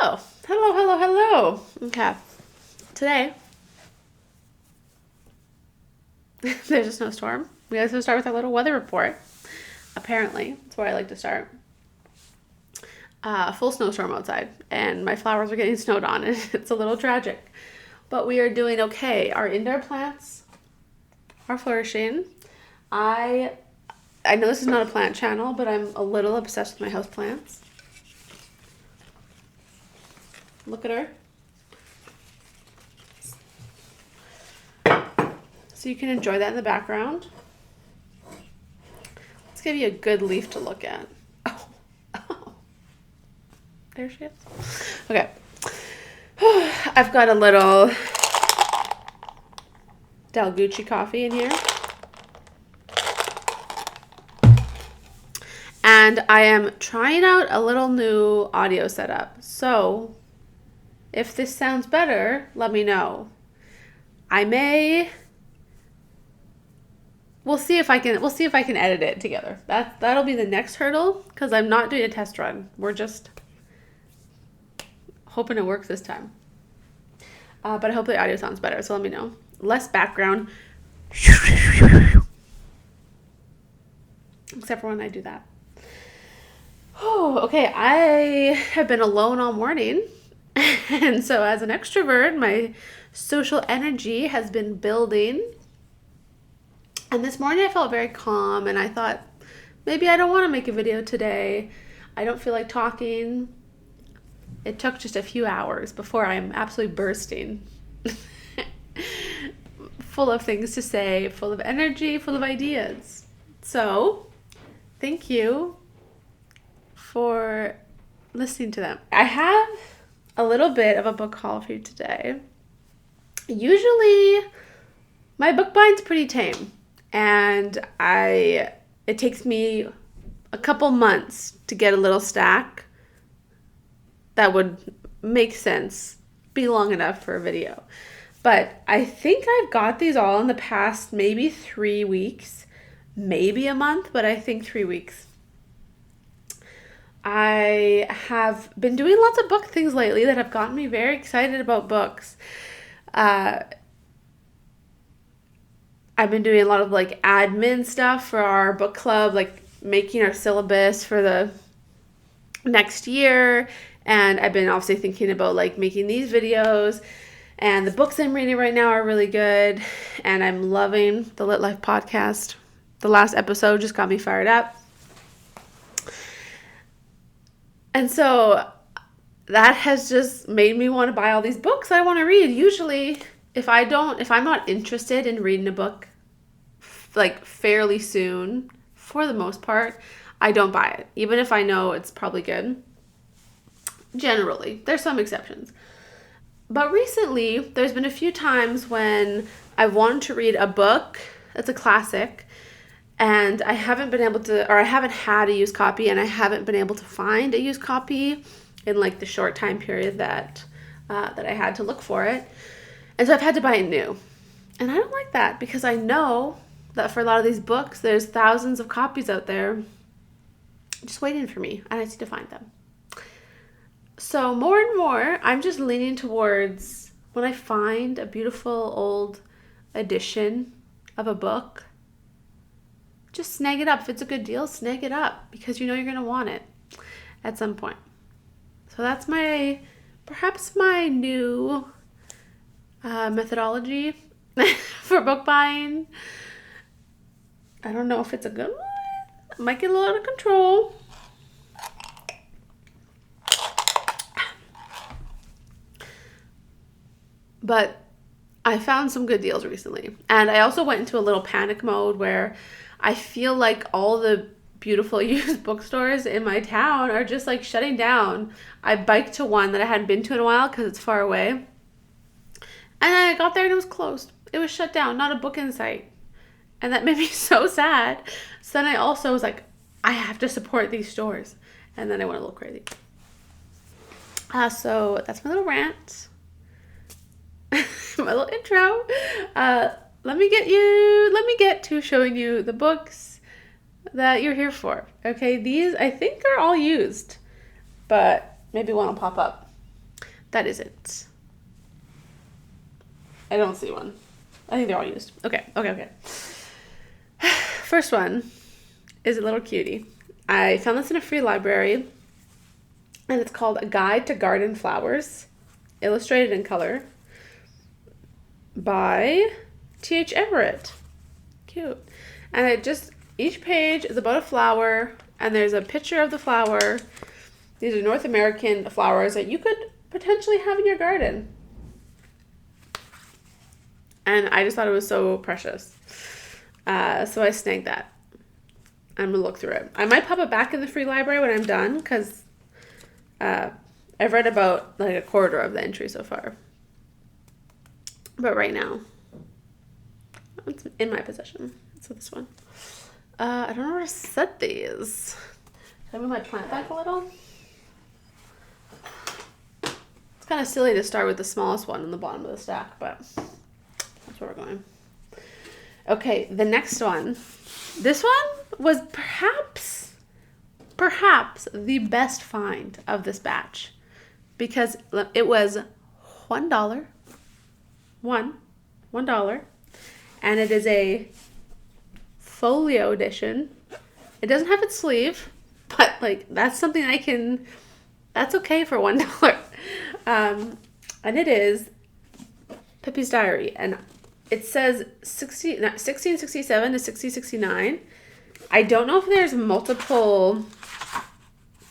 Oh, hello, hello, hello. Okay. Today, there's a snowstorm. We have to start with our little weather report. Apparently, that's where I like to start. Full snowstorm outside, and my flowers are getting snowed on, and it's a little tragic. But we are doing okay. Our indoor plants are flourishing. I know this is not a plant channel, but I'm a little obsessed with my house plants. Look at her. So you can enjoy that in the background. Let's give you a good leaf to look at. Oh. There she is. Okay. I've got a little Del Gucci coffee in here. And I am trying out a little new audio setup. So if this sounds better, let me know. We'll see if I can edit it together. That'll be the next hurdle because I'm not doing a test run. We're just hoping it works this time. But I hope the audio sounds better, so let me know. Less background. Except for when I do that. Oh, okay. I have been alone all morning. And so as an extrovert, my social energy has been building. And this morning I felt very calm and I thought, maybe I don't want to make a video today. I don't feel like talking. It took just a few hours before I'm absolutely bursting. Full of things to say, full of energy, full of ideas. So, thank you for listening to them. I have a little bit of a book haul for you today. Usually, my book buying's pretty tame. And it takes me a couple months to get a little stack that would make sense, be long enough for a video. But I think I've got these all in the past maybe 3 weeks, maybe a month, but I think 3 weeks. I have been doing lots of book things lately that have gotten me very excited about books. I've been doing a lot of like admin stuff for our book club, like making our syllabus for the next year. And I've been obviously thinking about like making these videos. And the books I'm reading right now are really good. And I'm loving the Lit Life podcast. The last episode just got me fired up. And so that has just made me want to buy all these books I want to read. Usually, if I'm not interested in reading a book like fairly soon, for the most part, I don't buy it. Even if I know it's probably good. Generally, there's some exceptions. But recently, there's been a few times when I've wanted to read a book that's a classic, and I haven't been able to, or I haven't had a used copy, and I haven't been able to find a used copy in like the short time period that I had to look for it. And so I've had to buy it new. And I don't like that because I know that for a lot of these books, there's thousands of copies out there just waiting for me, and I need to find them. So more and more, I'm just leaning towards when I find a beautiful old edition of a book, just snag it up. If it's a good deal, snag it up because you know you're going to want it at some point. So that's perhaps my new methodology for book buying. I don't know if it's a good one. It might get a little out of control. But I found some good deals recently. And I also went into a little panic mode where I feel like all the beautiful used bookstores in my town are just like shutting down. I biked to one that I hadn't been to in a while because it's far away. And then I got there and it was closed. It was shut down, not a book in sight. And that made me so sad. So then I also was like, I have to support these stores. And then I went a little crazy. So that's my little rant. My little intro. Let me get to showing you the books that you're here for. Okay, these I think are all used, but maybe one will pop up. That isn't. I don't see one. I think they're all used. Okay. First one is a little cutie. I found this in a free library, and it's called A Guide to Garden Flowers, illustrated in color, by T.H. Everett. Cute. And each page is about a flower, and there's a picture of the flower. These are North American flowers that you could potentially have in your garden. And I just thought it was so precious. So I snagged that. I'm going to look through it. I might pop it back in the free library when I'm done, because I've read about like a quarter of the entry so far. But right now, it's in my possession. So this one. I don't know where to set these. Can I move my plant back a little? It's kind of silly to start with the smallest one in the bottom of the stack, but that's where we're going. Okay, the next one. This one was perhaps the best find of this batch, because it was $1. $1. And it is a folio edition. It doesn't have its sleeve, but like that's something that's okay for $1. And it is Pippi's Diary, and it says 1667 to 1669. I don't know if there's multiple.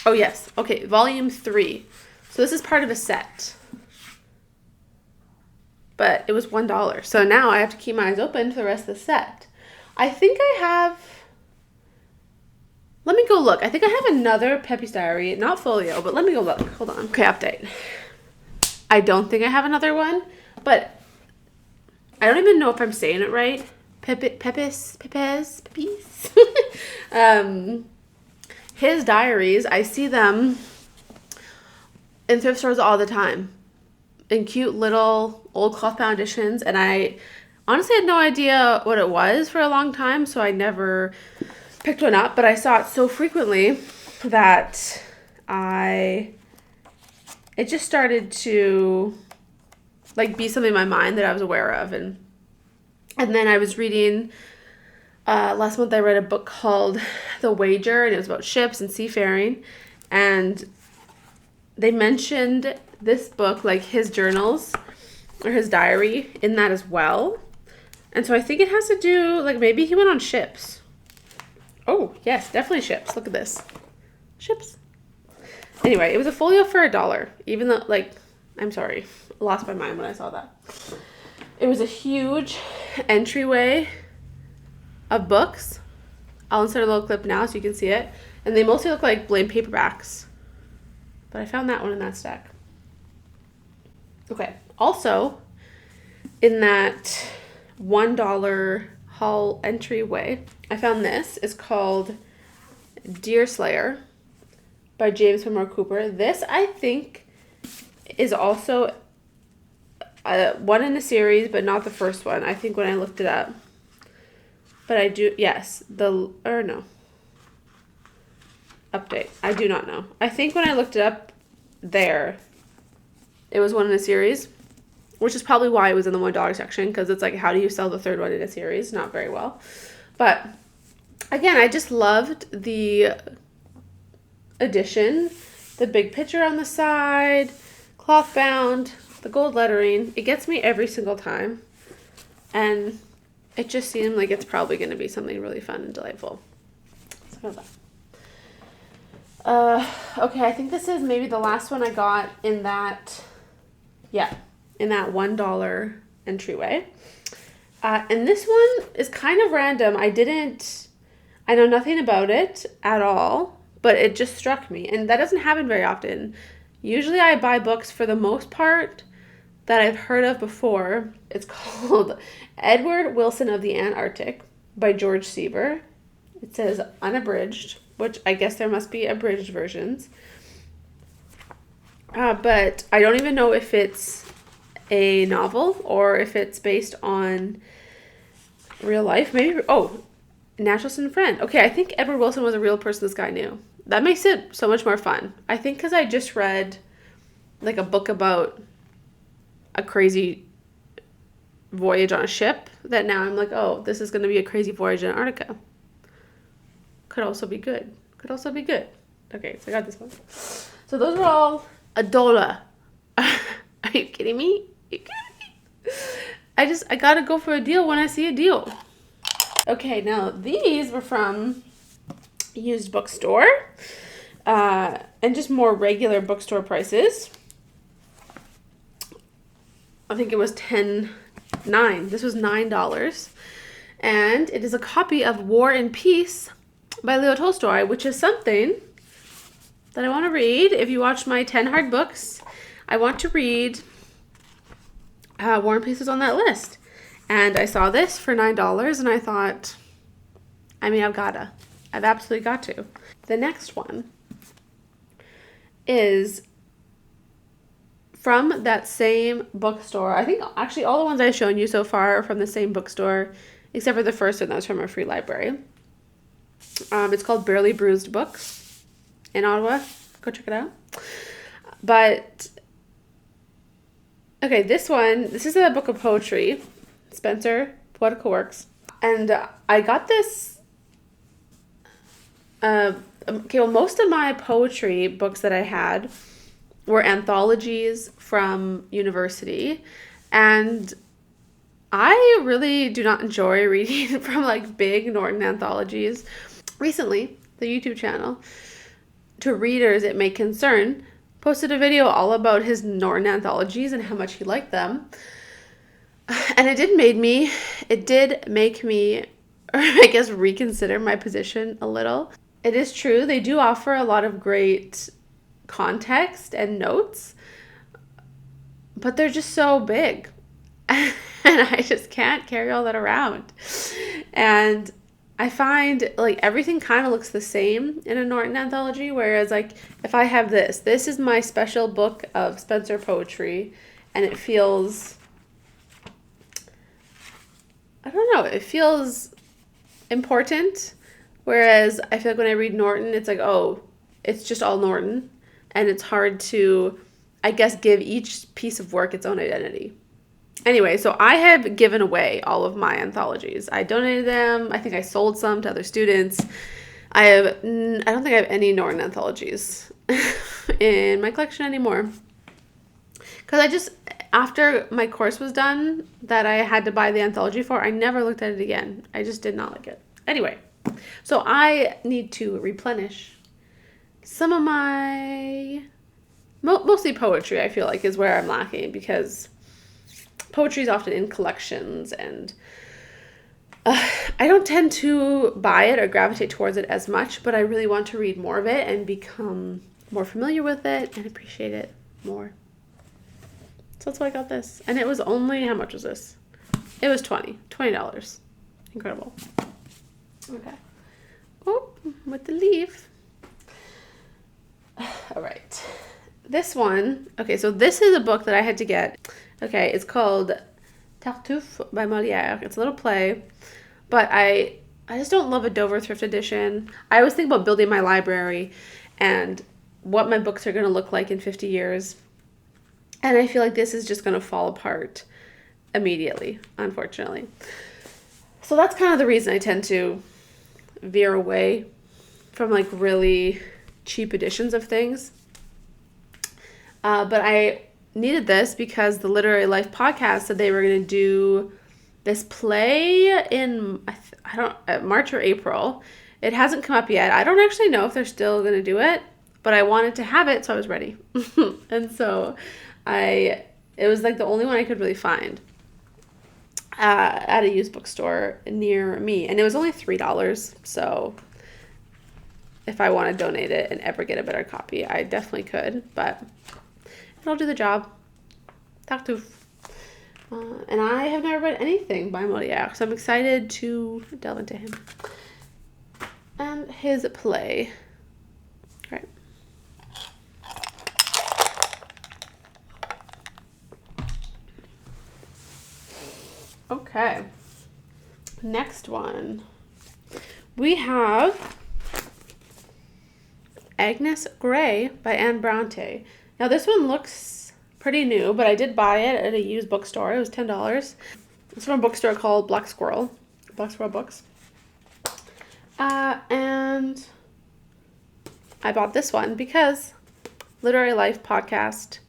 Oh yes, okay, volume 3. So this is part of a set. But it was $1. So now I have to keep my eyes open for the rest of the set. I think I have. Let me go look. I think I have another Pippi's Diary, not folio, but let me go look. Hold on. Okay, update. I don't think I have another one, but I don't even know if I'm saying it right. Pepis. His diaries, I see them in thrift stores all the time, in cute little old cloth bound editions, and I honestly had no idea what it was for a long time, so I never picked one up, but I saw it so frequently that it just started to like be something in my mind that I was aware of, and then I was reading last month I read a book called The Wager, and it was about ships and seafaring, and they mentioned this book, like his journals or his diary, in that as well. And so I think it has to do, like maybe he went on ships. Oh yes, definitely ships. Look at this. Ships. Anyway, it was a folio for $1, even though, like, I'm sorry, lost my mind when I saw that. It was a huge entryway of books. I'll insert a little clip now so you can see it. And they mostly look like blank paperbacks. But I found that one in that stack. Okay. Also, in that $1 haul entryway, I found this. It's called Deerslayer by James Fenimore Cooper. This, I think, is also one in the series, but not the first one. I think when I looked it up. But I do, yes, no. Update. I do not know. I think when I looked it up there, it was one in a series, which is probably why it was in the $1 section, because it's like, how do you sell the third one in a series? Not very well. But again, I just loved the edition, the big picture on the side, cloth bound, the gold lettering. It gets me every single time, and it just seemed like it's probably going to be something really fun and delightful. So go that. Okay, I think this is maybe the last one I got in that $1 entryway. And this one is kind of random. I know nothing about it at all, but it just struck me. And that doesn't happen very often. Usually I buy books for the most part that I've heard of before. It's called Edward Wilson of the Antarctic by George Sieber. It says unabridged, which I guess there must be abridged versions. But I don't even know if it's a novel or if it's based on real life. Maybe, Naturalist and Friend. Okay, I think Edward Wilson was a real person this guy knew. That makes it so much more fun. I think because I just read like a book about a crazy voyage on a ship that now I'm like, oh, this is going to be a crazy voyage in Antarctica. Could also be good. Could also be good. Okay, so I got this one. So those were all $1. Are you kidding me? Are you kidding me? I gotta go for a deal when I see a deal. Okay, now these were from a used bookstore, and just more regular bookstore prices. I think it was $9. This was $9. And it is a copy of War and Peace by Leo Tolstoy, which is something that I want to read. If you watch my 10 hard books, I want to read War and Peace is on that list. And I saw this for $9 and I thought, I mean, I've absolutely got to. The next one is from that same bookstore. I think actually all the ones I've shown you so far are from the same bookstore, except for the first one that was from a free library. It's called Barely Bruised Books in Ottawa. Go check it out. But, okay, this is a book of poetry, Spencer, Poetical Works. And I got this, most of my poetry books that I had were anthologies from university. And I really do not enjoy reading from like big Norton Anthologies. Recently, the YouTube channel, To Readers It May Concern, posted a video all about his Norton Anthologies and how much he liked them. And it did make me, or I guess, reconsider my position a little. It is true, they do offer a lot of great context and notes, but they're just so big. And I just can't carry all that around. And I find like everything kind of looks the same in a Norton anthology, whereas like if I have this is my special book of Spencer poetry, and it feels, I don't know, it feels important, whereas I feel like when I read Norton, it's like, oh, it's just all Norton, and it's hard to, I guess, give each piece of work its own identity. Anyway, so I have given away all of my anthologies. I donated them. I think I sold some to other students. I don't think I have any Norton anthologies in my collection anymore. Because after my course was done that I had to buy the anthology for, I never looked at it again. I just did not like it. Anyway, so I need to replenish some of my, mostly poetry, I feel like, is where I'm lacking, because poetry is often in collections, and I don't tend to buy it or gravitate towards it as much, but I really want to read more of it and become more familiar with it and appreciate it more. So that's why I got this. And it was only, how much was this? It was $20. Incredible. Okay. Oh, with the leaf. All right. This one, okay, so this is a book that I had to get. Okay, it's called Tartuffe by Molière. It's a little play, but I just don't love a Dover thrift edition. I always think about building my library and what my books are going to look like in 50 years. And I feel like this is just going to fall apart immediately, unfortunately. So that's kind of the reason I tend to veer away from like really cheap editions of things. But I needed this because the Literary Life podcast said they were going to do this play in March or April. It hasn't come up yet. I don't actually know if they're still going to do it, but I wanted to have it, so I was ready. And so it was like the only one I could really find at a used bookstore near me, and it was only $3. So if I want to donate it and ever get a better copy, I definitely could, but it'll do the job. Tartuffe. And I have never read anything by Molière, so I'm excited to delve into him and his play. Right. Okay. Next one. We have Agnes Grey by Anne Bronte. Now this one looks pretty new, but I did buy it at a used bookstore. It was $10. It's from a bookstore called Black Squirrel Books. And I bought this one because Literary Life podcast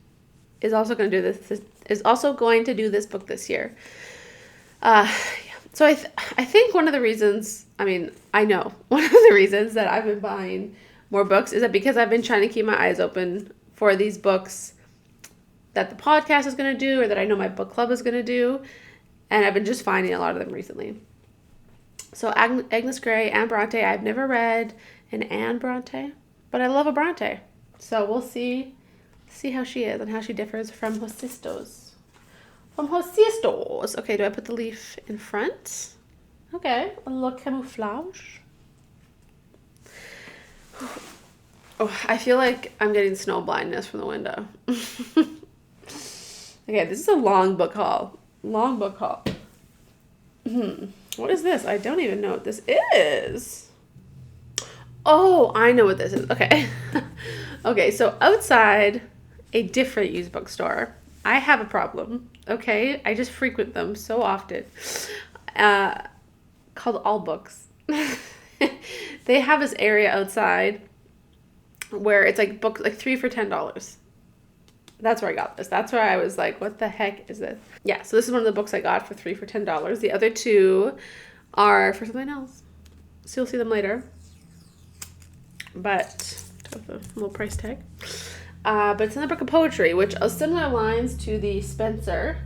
is also going to do this book this year. So I think one of the reasons, I know one of the reasons that I've been buying more books is that because I've been trying to keep my eyes open for these books that the podcast is going to do or that I know my book club is going to do, and I've been just finding a lot of them recently. So Agnes Grey, Anne Bronte, I've never read an Anne Bronte, but I love a Bronte. So we'll see how she is and how she differs from her sisters. Okay, do I put the leaf in front? Okay, a little camouflage. Oh, I feel like I'm getting snow blindness from the window. Okay, this is a long book haul. What is this? I don't even know what this is. Oh, I know what this is. Okay. Okay, so outside a different used bookstore, I have a problem. Okay, I just frequent them so often. Called All Books. They have this area outside where it's like books, like 3 for $10. That's where I got this. That's where I was like, what the heck is this? Yeah, so this is one of the books I got for 3 for $10. The other 2 are for something else. So you'll see them later. But, a little price tag. But it's another book of poetry, which are similar lines to the Spencer.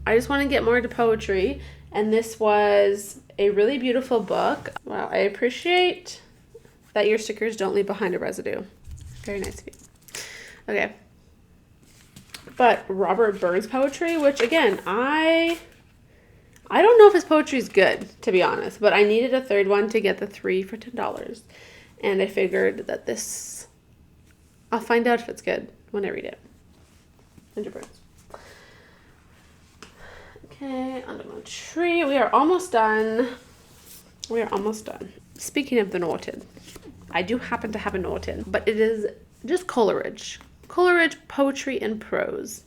I just want to get more into poetry. And this was a really beautiful book. Wow, I appreciate that your stickers don't leave behind a residue. Very nice of you. Okay. But Robert Burns poetry, which again, I don't know if his poetry is good, to be honest, but I needed a third one to get the 3 for $10. And I figured that this, I'll find out if it's good when I read it. Ginger Burns. Okay, under my tree. We are almost done. Speaking of the Norton, I do happen to have a Norton, but it is just Coleridge. Coleridge Poetry and Prose.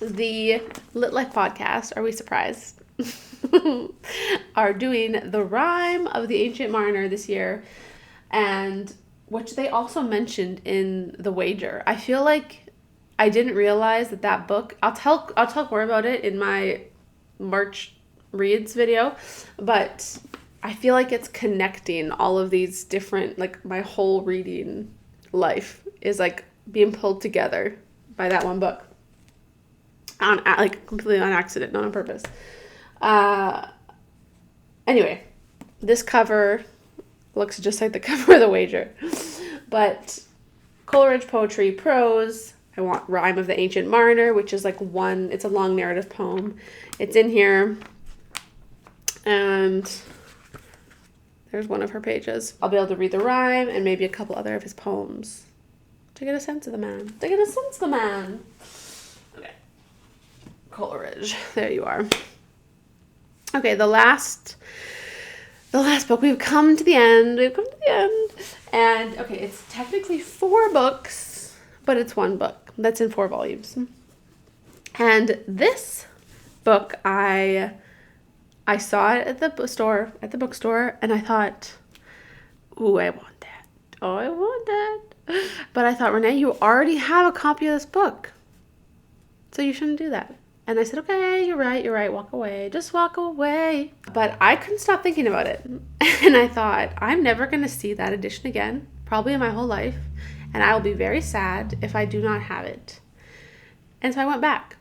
The Lit Life podcast, are we surprised? Are doing The Rime of the Ancient Mariner this year, and which they also mentioned in The Wager. I feel like I didn't realize that book, I'll talk more about it in my March reads video, but I feel like it's connecting all of these different, like my whole reading life is like being pulled together by that one book. Like completely on accident, not on purpose. Anyway, this cover looks just like the cover of The Wager. But Coleridge Poetry Prose, I want Rime of the Ancient Mariner, which is like it's a long narrative poem. It's in here. And there's one of her pages. I'll be able to read the rhyme and maybe a couple other of his poems to get a sense of the man. Okay. Coleridge. There you are. Okay, the last book. We've come to the end. And, okay, it's technically 4 books, but it's 1 book that's in 4 volumes. And this book, I saw it at the bookstore, and I thought, ooh, I want that. Oh, I want that. But I thought, Renee, you already have a copy of this book, so you shouldn't do that. And I said, okay, you're right, walk away. Just walk away. But I couldn't stop thinking about it. And I thought, I'm never going to see that edition again, probably in my whole life. And I will be very sad if I do not have it. And so I went back.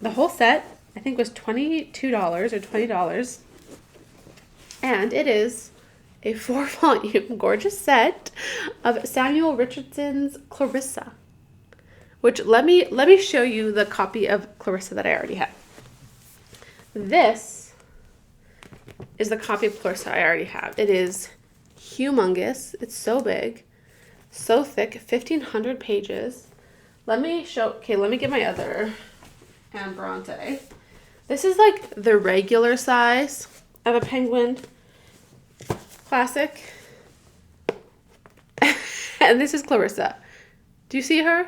The whole set, I think, was $22 or $20. And it is a 4-volume gorgeous set of Samuel Richardson's Clarissa. Which, let me show you the copy of Clarissa that I already have. This is the copy of Clarissa I already have. It is humongous. It's so big, so thick, 1,500 pages. Let me get my other Anne Bronte. This is like the regular size of a Penguin classic. And this is Clarissa. Do you see her?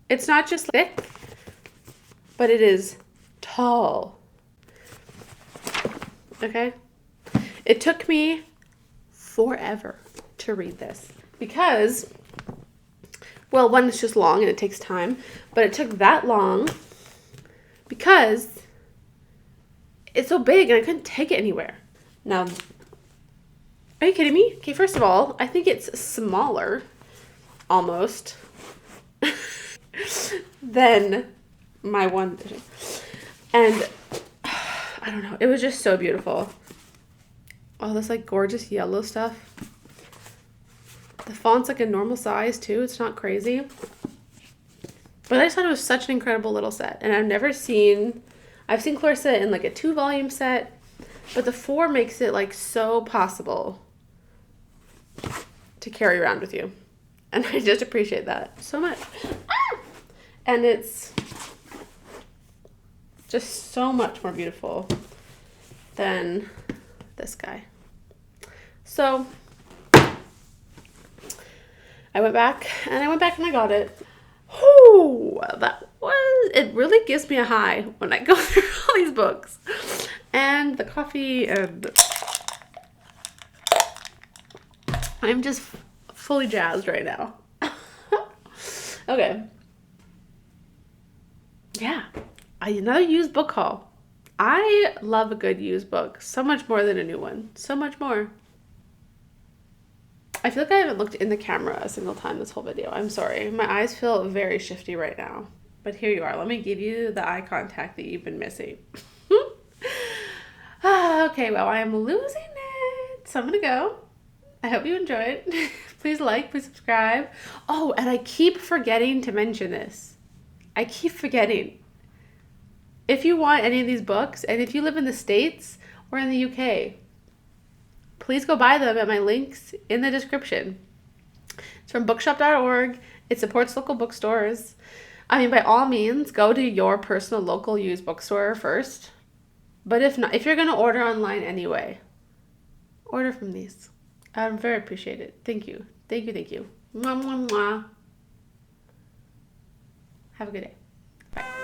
It's not just thick, but it is tall. Okay? It took me forever to read this because, well, one, it's just long and it takes time, but it took that long because it's so big and I couldn't take it anywhere. Now, are you kidding me? Okay, first of all, I think it's smaller, almost, than my one. And I don't know, it was just so beautiful. All this like gorgeous yellow stuff. The font's like a normal size too. It's not crazy. But I just thought it was such an incredible little set. And I've seen Clarissa in like a 2-volume set, but the 4 makes it like so possible to carry around with you. And I just appreciate that so much. And it's just so much more beautiful than this guy. So I went back and I got it. Whew, it really gives me a high when I go through all these books. And the coffee, and I'm just fully jazzed right now. Okay. Yeah, another used book haul. I love a good used book so much more than a new one. So much more. I feel like I haven't looked in the camera a single time this whole video. I'm sorry. My eyes feel very shifty right now. But here you are. Let me give you the eye contact that you've been missing. Okay, well, I am losing it. So I'm going to go. I hope you enjoyed. Please like, please subscribe. Oh, and I keep forgetting to mention this. I keep forgetting. If you want any of these books, and if you live in the States or in the UK, please go buy them at my links in the description. It's from bookshop.org. It supports local bookstores. I mean, by all means, go to your personal local used bookstore first. But if not, if you're going to order online anyway, order from these. I'm very appreciated. Thank you. Thank you, thank you. Mwah, mwah, mwah. Have a good day. Bye.